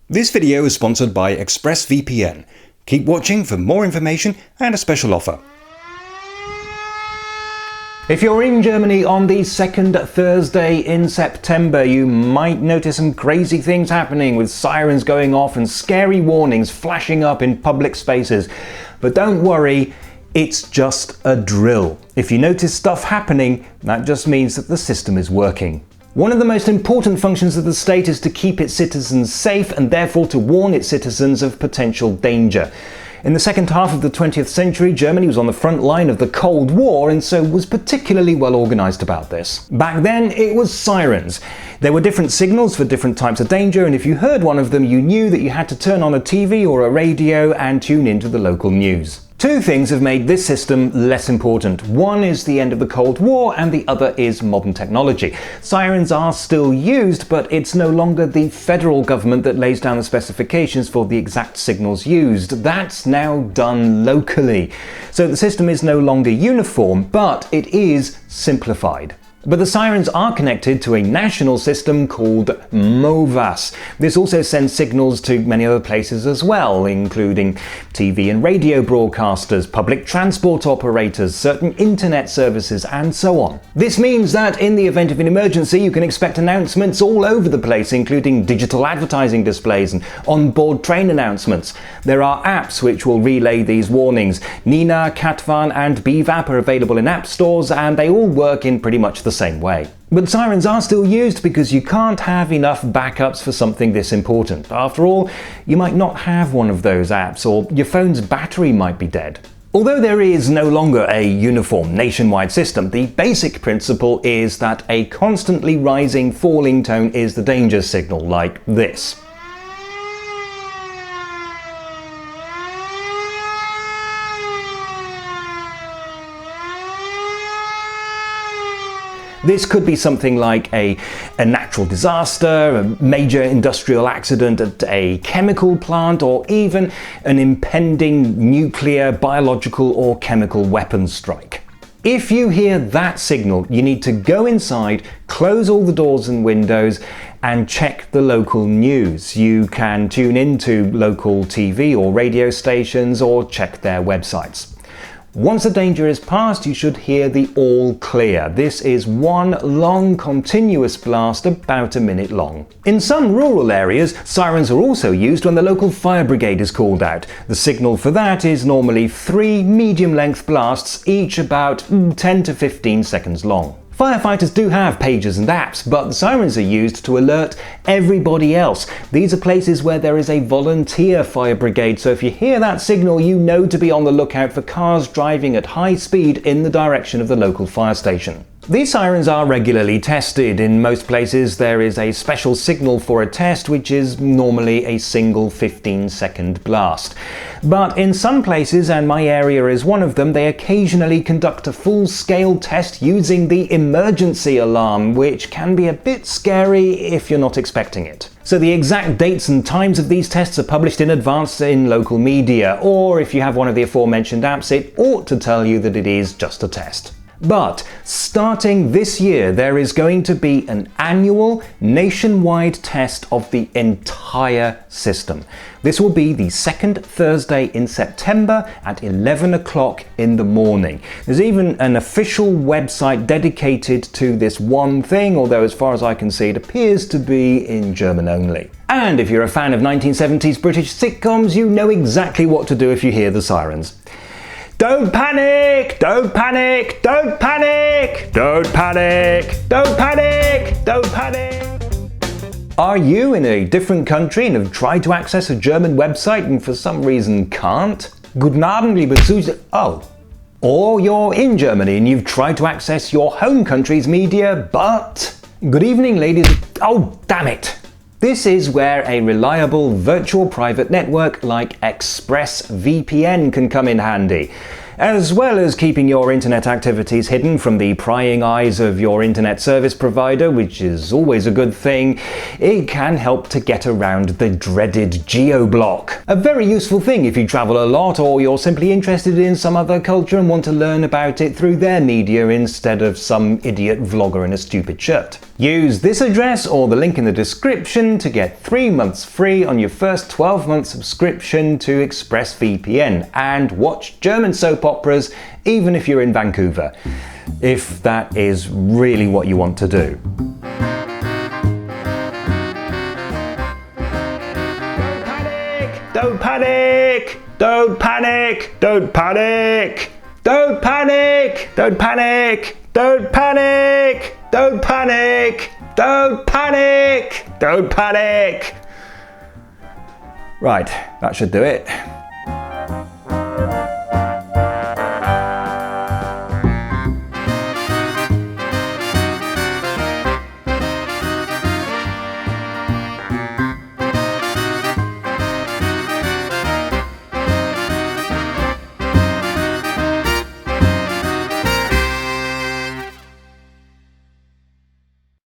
This video is sponsored by ExpressVPN. Keep watching for more information and a special offer. If you're in Germany on the second Thursday in September, you might notice some crazy things happening with sirens going off and scary warnings flashing up in public spaces. But don't worry, it's just a drill. If you notice stuff happening, that just means that the system is working. One of the most important functions of the state is to keep its citizens safe and therefore to warn its citizens of potential danger. In the second half of the 20th century, Germany was on the front line of the Cold War and so was particularly well organised about this. Back then, it was sirens. There were different signals for different types of danger, and if you heard one of them, you knew that you had to turn on a TV or a radio and tune into the local news. Two things have made this system less important. One is the end of the Cold War and the other is modern technology. Sirens are still used, but it's no longer the federal government that lays down the specifications for the exact signals used. That's now done locally. So the system is no longer uniform, but it is simplified. But the sirens are connected to a national system called Rewboss. This also sends signals to many other places as well, including TV and radio broadcasters, public transport operators, certain internet services, and so on. This means that in the event of an emergency, you can expect announcements all over the place, including digital advertising displays and on-board train announcements. There are apps which will relay these warnings. Nina, Katvan, and BVAP are available in app stores, and they all work in pretty much the same way. But sirens are still used because you can't have enough backups for something this important. After all, you might not have one of those apps, or your phone's battery might be dead. Although there is no longer a uniform nationwide system, the basic principle is that a constantly rising falling tone is the danger signal, like this. This could be something like a natural disaster, a major industrial accident at a chemical plant, or even an impending nuclear, biological, or chemical weapons strike. If you hear that signal, you need to go inside, close all the doors and windows, and check the local news. You can tune into local TV or radio stations or check their websites. Once the danger is past, you should hear the all clear. This is one long continuous blast about a minute long. In some rural areas, sirens are also used when the local fire brigade is called out. The signal for that is normally 3 medium-length blasts, each about 10 to 15 seconds long. Firefighters do have pages and apps, but the sirens are used to alert everybody else. These are places where there is a volunteer fire brigade, so if you hear that signal, you know to be on the lookout for cars driving at high speed in the direction of the local fire station. These sirens are regularly tested. In most places there is a special signal for a test, which is normally a single 15-second blast. But in some places, and my area is one of them, they occasionally conduct a full-scale test using the emergency alarm, which can be a bit scary if you're not expecting it. So the exact dates and times of these tests are published in advance in local media, or if you have one of the aforementioned apps, it ought to tell you that it is just a test. But starting this year, there is going to be an annual nationwide test of the entire system. This will be the second Thursday in September at 11 o'clock in the morning. There's even an official website dedicated to this one thing, although as far as I can see, it appears to be in German only. And if you're a fan of 1970s British sitcoms, you know exactly what to do if you hear the sirens. Don't panic! Don't panic! Don't panic! Don't panic! Don't panic! Don't panic! Are you in a different country and have tried to access a German website and for some reason can't? Guten Abend, liebe Zuschauer. Oh. Or you're in Germany and you've tried to access your home country's media, but... Good evening, ladies. Oh, damn it! This is where a reliable virtual private network like ExpressVPN can come in handy. As well as keeping your internet activities hidden from the prying eyes of your internet service provider, which is always a good thing, it can help to get around the dreaded geo-block. A very useful thing if you travel a lot or you're simply interested in some other culture and want to learn about it through their media instead of some idiot vlogger in a stupid shirt. Use this address or the link in the description to get 3 months free on your first 12-month subscription to ExpressVPN and watch German soap operas even if you're in Vancouver, if that is really what you want to do. Don't panic! Don't panic! Don't panic! Don't panic! Don't panic! Don't panic! Don't panic! Don't panic! Don't panic! Right, that should do it.